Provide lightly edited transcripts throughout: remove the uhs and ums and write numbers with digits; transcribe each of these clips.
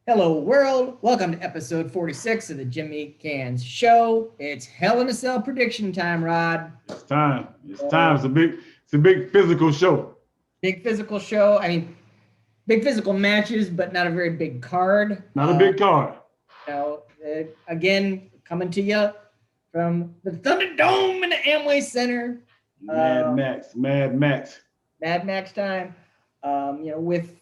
Hello, world. Welcome to episode 46 of the Jimmy Cans Show. It's Hell in a Cell prediction time, Rod. It's time. It's time. It's a big physical show. Big physical show. Big physical matches, but not a very big card. Not a big card. Again, coming to you from the Thunderdome in the Amway Center. Mad Max. Mad Max time. With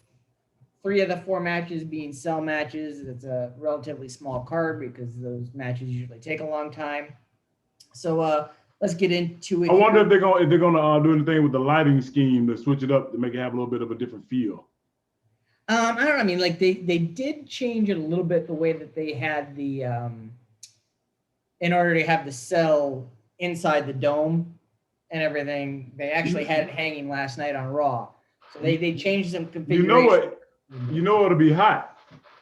3 of the 4 matches being cell matches. It's a relatively small card because those matches usually take a long time. So let's get into it. I wonder if they're gonna do anything with the lighting scheme to switch it up to make it have a little bit of a different feel. I don't know. I mean, like they did change it a little bit the way that they had the in order to have the cell inside the dome and everything. They actually had it hanging last night on Raw. So they changed some configuration. You know what? You know what'll be hot?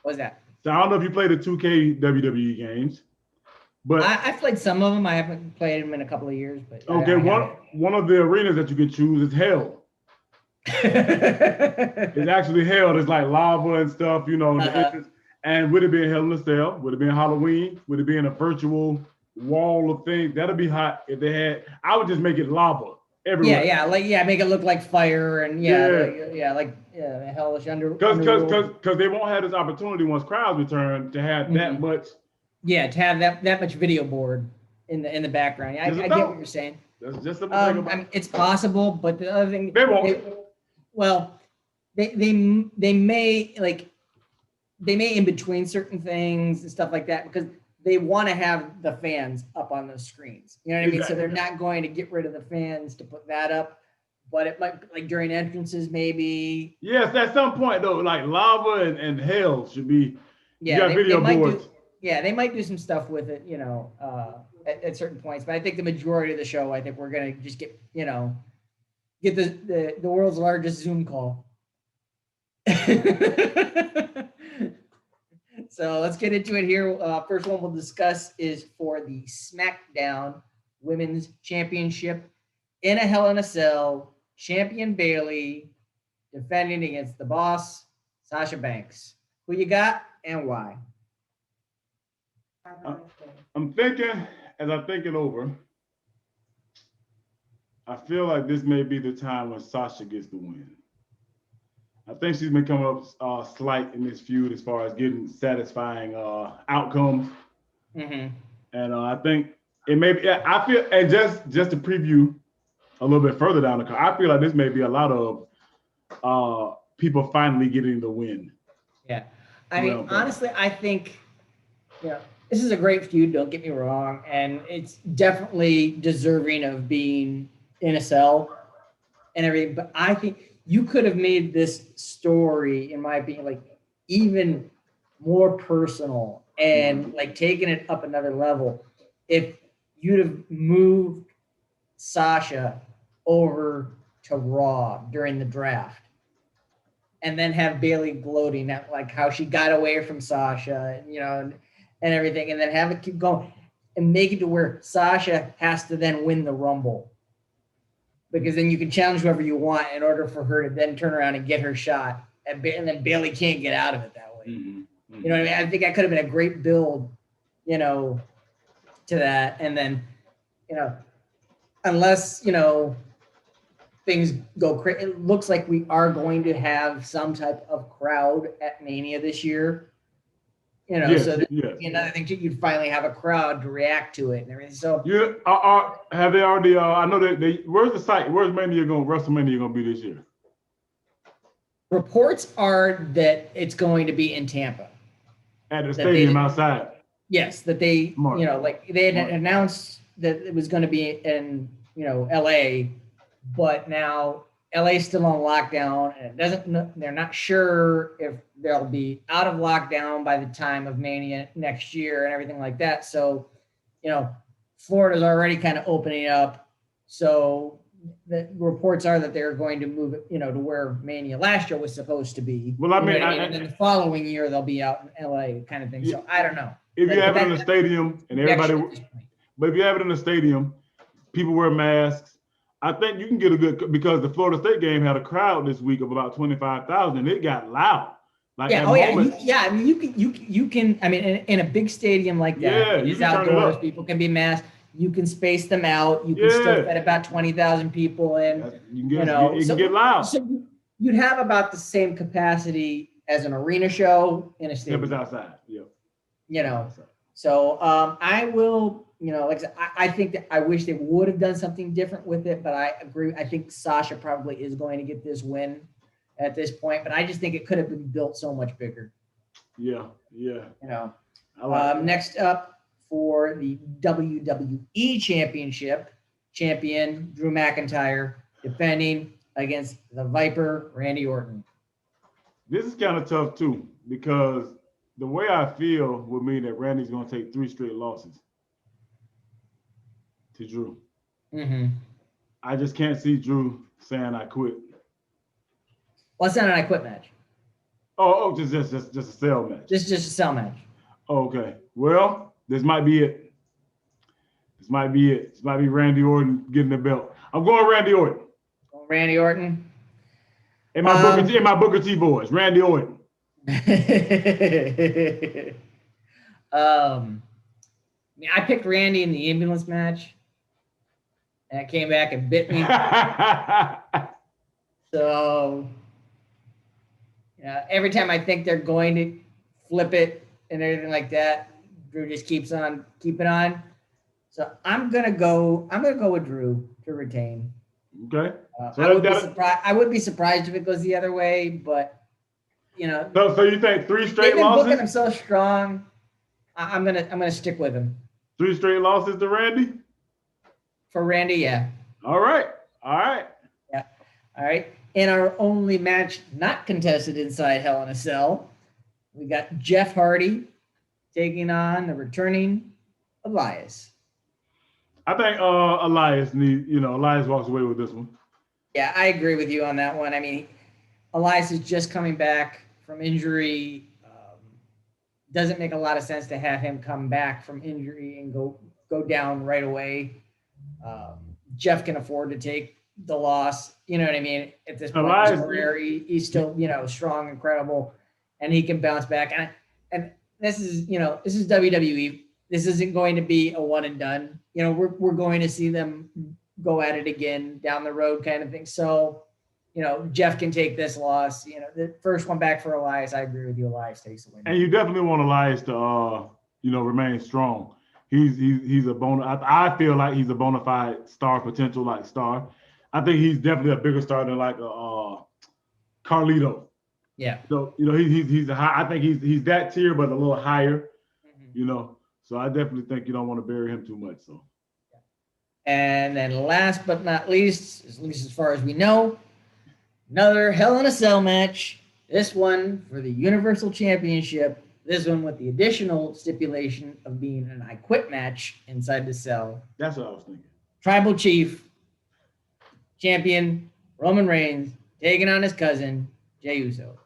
What's that? So I don't know if you play the 2K WWE games, but I've played some of them. I haven't played them in a couple of years, but okay. One of the arenas that you can choose is hell. It's actually hell. It's like lava and stuff, And would it be in Hell in a Cell? Would it be in Halloween? Would it be in a virtual wall of things? That'd be hot if they had. I would just make it lava everywhere. Make it look like fire and hellish under. Because they won't have this opportunity once crowds return to have that much. Yeah, to have that much video board in the background. I get what you're saying. That's just something to think about. I mean, it's possible, but the other thing they won't. They may in between certain things and stuff like that because they want to have the fans up on those screens. You know what I mean? So they're not going to get rid of the fans to put that up, but it might like during entrances maybe. Yes, at some point though, like lava and hell should be. Yeah, you got video boards. They might do some stuff with it, at certain points. But I think the majority of the show, I think we're gonna just get the world's largest Zoom call. So let's get into it here. First one we'll discuss is for the SmackDown Women's Championship in a Hell in a Cell. Champion Bayley defending against the boss, Sasha Banks. Who you got and why? I'm thinking, as I'm thinking over, I feel like this may be the time when Sasha gets the win. I think she's been coming up slight in this feud as far as getting satisfying outcomes. Mm-hmm. And I think it may be, I feel, and just to preview a little bit further down the card, I feel like this may be a lot of people finally getting the win. Yeah. I mean, honestly, I think, this is a great feud, don't get me wrong, and it's definitely deserving of being in a cell and everything, but I think you could have made this story, in my opinion, like even more personal and like taken it up another level if you'd have moved Sasha over to Raw during the draft and then have Bayley gloating at like how she got away from Sasha, and everything, and then have it keep going and make it to where Sasha has to then win the Rumble. Because then you can challenge whoever you want in order for her to then turn around and get her shot. And then Bayley can't get out of it that way. Mm-hmm. You know what I mean? I think that could have been a great build, to that. And then, unless, things go crazy, it looks like we are going to have some type of crowd at Mania this year. Another thing too, you'd finally have a crowd to react to it and everything. So have they already? I know that they. Where's the site? Where's WrestleMania going to be this year? Reports are that it's going to be in Tampa at the stadium outside. Yes, that they, they had announced that it was going to be in, LA, but now LA is still on lockdown, and they're not sure if they'll be out of lockdown by the time of Mania next year and everything like that. So, Florida's already kind of opening up. So the reports are that they're going to move it, to where Mania last year was supposed to be. Well, and then the following year they'll be out in LA kind of thing. So I don't know. If you have it in the stadium and everybody, but if you have it in the stadium, people wear masks. I think you can get a good, because the Florida State game had a crowd this week of about 25,000. It got loud. Like Yeah. at Oh, yeah. moments, I mean, you can. I mean, in a big stadium like that, yeah, it you is can turn it outdoors. up. People can be masked. You can space them out. You can still Yeah, fit about 20,000 people in. you can You get know, it can get loud. so you'd have about the same capacity as an arena show in a Except it's stadium. outside. Yep. You know, so I will. You know, like I said, I think that I wish they would have done something different with it, but I agree. I think Sasha probably is going to get this win at this point, but I just think it could have been built so much bigger. Yeah, yeah. You know. I like that. Next up for the WWE Championship, champion Drew McIntyre defending against the Viper Randy Orton. This is kind of tough too, because the way I feel would mean that Randy's going to take 3 straight losses to Drew. Mm-hmm. I just can't see Drew saying I quit. Well, it's not an I quit match. Oh, just a cell match. Just a cell match. Okay. Well, this might be it. This might be it. This might be Randy Orton getting the belt. I'm going Randy Orton. Randy Orton. In my Booker T boys, Randy Orton. I picked Randy in the ambulance match, and it came back and bit me. So, every time I think they're going to flip it and everything like that, Drew just keeps on keeping on. So I'm gonna go with Drew to retain. Okay. I would be surprised if it goes the other way, but So you think 3 straight they've been losses? booking him so strong. I'm gonna stick with him. 3 straight losses to Randy? For Randy, yeah. All right. Yeah. All right. In our only match not contested inside Hell in a Cell, we got Jeff Hardy taking on the returning Elias. I think Elias walks away with this one. Yeah, I agree with you on that one. I mean, Elias is just coming back from injury. Doesn't make a lot of sense to have him come back from injury and go down right away. Jeff can afford to take the loss. You know what I mean? At this point in his career, he's still strong, incredible, and he can bounce back. And this is WWE. This isn't going to be a one and done. We're going to see them go at it again down the road, kind of thing. So, Jeff can take this loss. The first one back for Elias. I agree with you. Elias takes the win. And you definitely want Elias to remain strong. He's a I feel like he's a bona fide star potential, like star. I think he's definitely a bigger star than like Carlito. Yeah. So he's a high. I think he's that tier, but a little higher. Mm-hmm. So I definitely think you don't want to bury him too much. So. And then last but not least, at least as far as we know, another Hell in a Cell match. This one for the Universal Championship. This one with the additional stipulation of being an I Quit match inside the cell. That's what I was thinking. Tribal Chief, champion Roman Reigns, taking on his cousin, Jey Uso.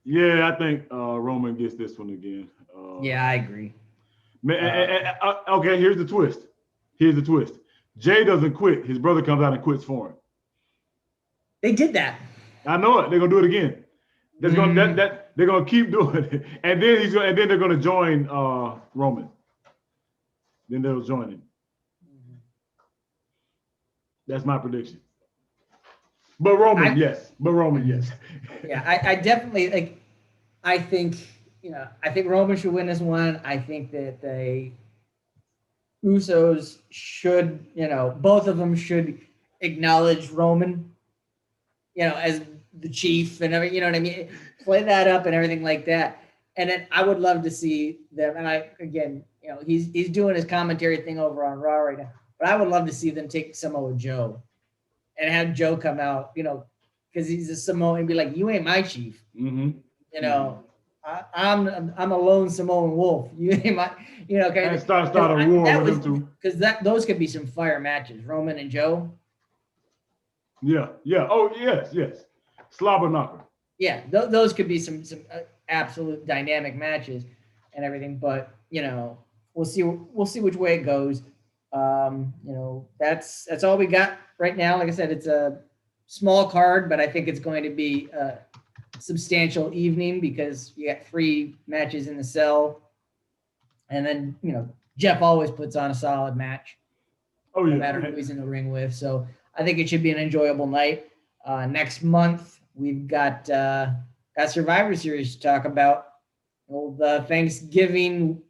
Yeah, I think Roman gets this one again. Yeah, I agree. Okay, here's the twist. Jey doesn't quit. His brother comes out and quits for him. They did that. I know it. They're gonna do it again. They're gonna keep doing it, and then they're gonna join Roman. Then they'll join him. That's my prediction. But Roman, yes. Yeah, I definitely I think Roman should win this one. I think that the Usos should, both of them should acknowledge Roman, as the chief and everything, you know what I mean? Play that up and everything like that. And then I would love to see them. And he's doing his commentary thing over on Raw right now, but I would love to see them take Samoa Joe and have Joe come out, because he's a Samoan and be like, you ain't my chief. Mm-hmm. I'm a lone Samoan wolf. You ain't my, kind of start a war with them too. Because those could be some fire matches, Roman and Joe. Yeah. Oh, yes. Slobber knocker. Yeah, those could be some absolute dynamic matches and everything. But we'll see which way it goes. That's all we got right now. Like I said, it's a small card, but I think it's going to be substantial evening because you got 3 matches in the cell. And then, Jeff always puts on a solid match. Oh, yeah. No matter who he's in the ring with. So I think it should be an enjoyable night. Next month, we've got a Survivor Series to talk about. The Thanksgiving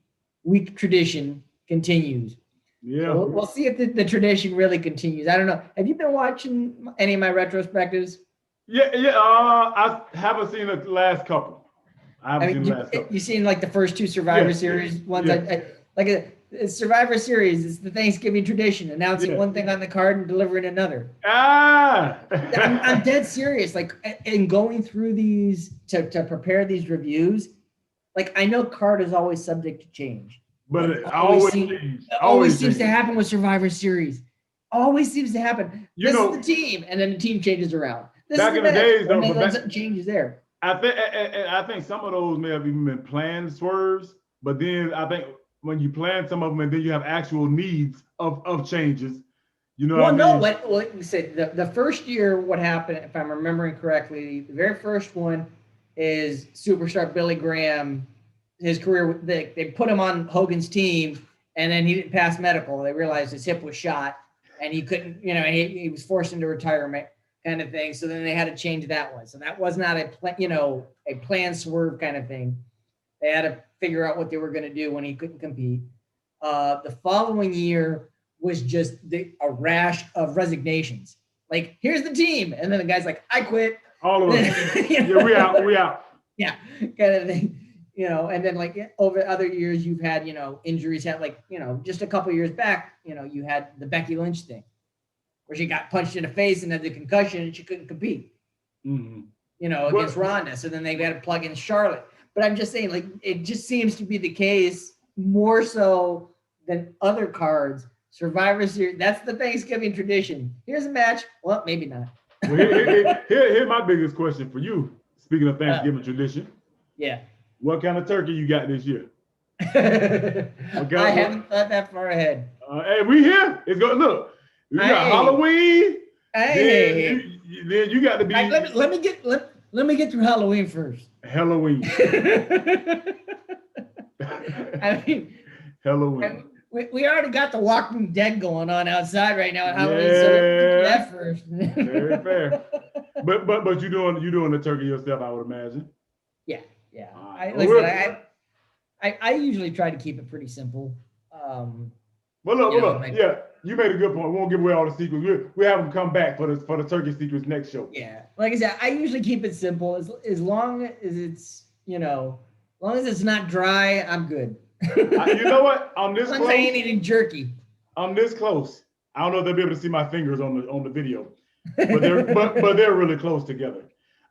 week tradition continues. Yeah. So we'll see if the tradition really continues. I don't know. Have you been watching any of my retrospectives? Yeah. I haven't seen the last couple. You've seen like the first 2 Survivor Series ones. Yeah. A Survivor Series is the Thanksgiving tradition, announcing one thing on the card and delivering another. I'm dead serious. Like, in going through these to prepare these reviews, like, I know card is always subject to change. But it always seems to happen with Survivor Series. Always seems to happen. This is the team, and then the team changes around. Back in the days, though, something changes there. I think some of those may have even been planned swerves, but then I think when you plan some of them and then you have actual needs of changes, what you said, the first year, what happened, if I'm remembering correctly, the very first one is superstar Billy Graham. His career, they put him on Hogan's team, and then he didn't pass medical. They realized his hip was shot, and he couldn't, he was forced into retirement, kind of thing. So then they had to change that one. So that was not a planned swerve kind of thing. They had to figure out what they were going to do when he couldn't compete. The following year was just a rash of resignations. Like, here's the team, and then the guy's like, I quit. All of us. Yeah, we out. Yeah, kind of thing. And then like over other years, you've had, injuries. Had just a couple years back, you had the Becky Lynch thing, where she got punched in the face and had the concussion and she couldn't compete, against Ronda. So then they had to plug in Charlotte. But I'm just saying, like, it just seems to be the case more so than other cards. Survivor Series, that's the Thanksgiving tradition. Here's a match. Well, maybe not. Well, here's my biggest question for you. Speaking of Thanksgiving tradition. Yeah. What kind of turkey you got this year? I haven't thought that far ahead. Hey, we here. It's good. Look, we got Halloween. Then you got to be. Let me get through Halloween first. Halloween. Halloween. We already got the Walking Dead going on outside right now at Halloween, so let me get that first. Very fair. But you doing the turkey yourself, I would imagine. Yeah. I usually try to keep it pretty simple. Look, you made a good point. We won't give away all the secrets. We have them come back for the turkey secrets next show. Yeah, like I said, I usually keep it simple. As long as it's as long as it's not dry, I'm good. You know what? I'm this close. I ain't eating jerky. I'm this close. I don't know if they'll be able to see my fingers on the video, but they're really close together.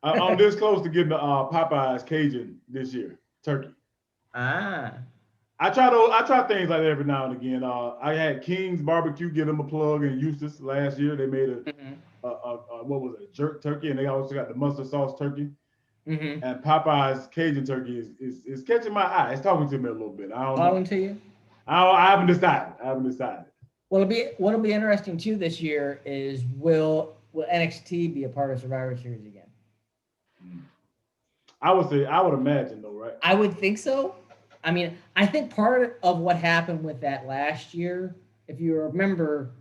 I'm this close to getting the Popeyes Cajun this year, turkey. I try things like that every now and again. I had King's Barbecue give them a plug in Eustis last year. They made a jerk turkey, and they also got the mustard sauce turkey. Mm-hmm. And Popeyes Cajun turkey is catching my eye. It's talking to me a little bit. I don't know. Talking to you? I haven't decided. What'll be interesting too this year is will NXT be a part of Survivor Series again? I would imagine though, right? I would think so. I mean, I think part of what happened with that last year, if you remember,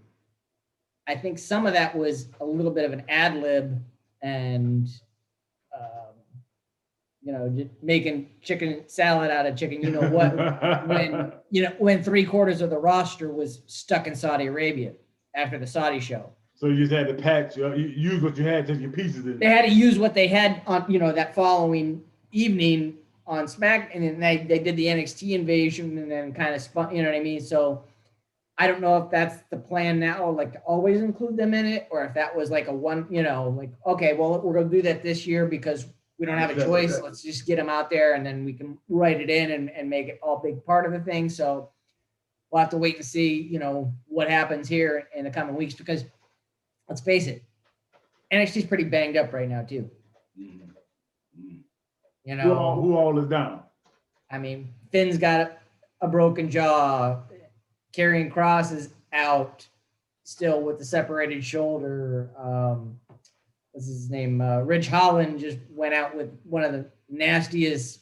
I think some of that was a little bit of an ad lib and, just making chicken salad out of chicken, what, when 3/4 of the roster was stuck in Saudi Arabia after the Saudi show. So you just had to patch, use what you had, take your pieces in. They had to use what they had on, that following evening on Smack, and then they did the NXT invasion and then kind of spun, you know what I mean? So I don't know if that's the plan now, like to always include them in it, or if that was like a one, okay, well, we're going to do that this year because we don't have a choice. Let's just get them out there and then we can write it in and make it all big part of the thing. So we'll have to wait to see, what happens here in the coming weeks, because let's face it, NXT's pretty banged up right now too. Who all is down? I mean, Finn's got a broken jaw. Karrion Kross is out still with the separated shoulder. what's his name? Ridge Holland just went out with one of the nastiest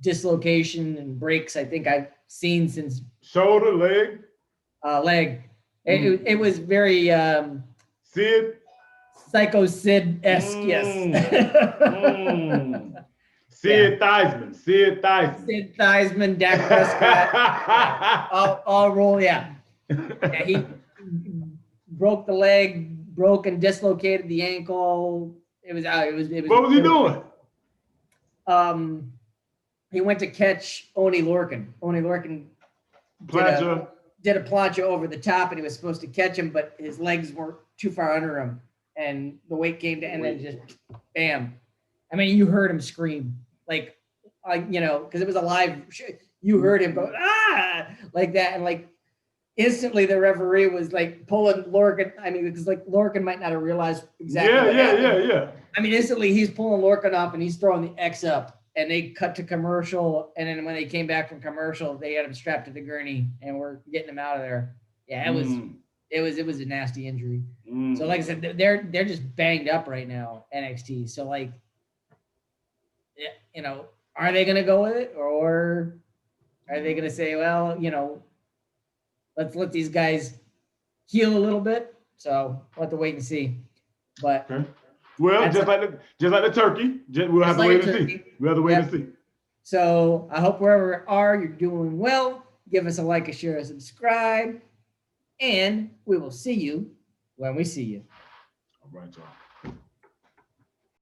dislocation and breaks I think I've seen since shoulder, leg, leg. It was very Sid. Psycho Sid-esque, yes. Sid Theismann. Sid Theismann. Sid Theismann, Dak Prescott. all roll, yeah. He broke the leg, broke and dislocated the ankle. It was out. It was. What was he doing? He went to catch Oni Lorcan. Oni Lorcan did a plancha over the top, and he was supposed to catch him, but his legs were too far under him, and the weight came down, and then just bam. I mean, you heard him scream, like because it was a live. You heard him go like that, and like instantly the referee was like pulling Lorcan. I mean, because like Lorcan might not have realized exactly. Yeah. I mean, instantly he's pulling Lorcan off, and he's throwing the X up. And they cut to commercial, and then when they came back from commercial, they had him strapped to the gurney, and we're getting him out of there. Yeah, it was a nasty injury. So, like I said, they're just banged up right now, NXT. So, like, are they gonna go with it, or are they gonna say, well, let's let these guys heal a little bit? So we'll have to wait and see. But. Okay. Well, just like the turkey, we'll have to wait and see. We'll have to wait and see. So I hope wherever you are, you're doing well. Give us a like, a share, a subscribe, and we will see you when we see you. All right, y'all.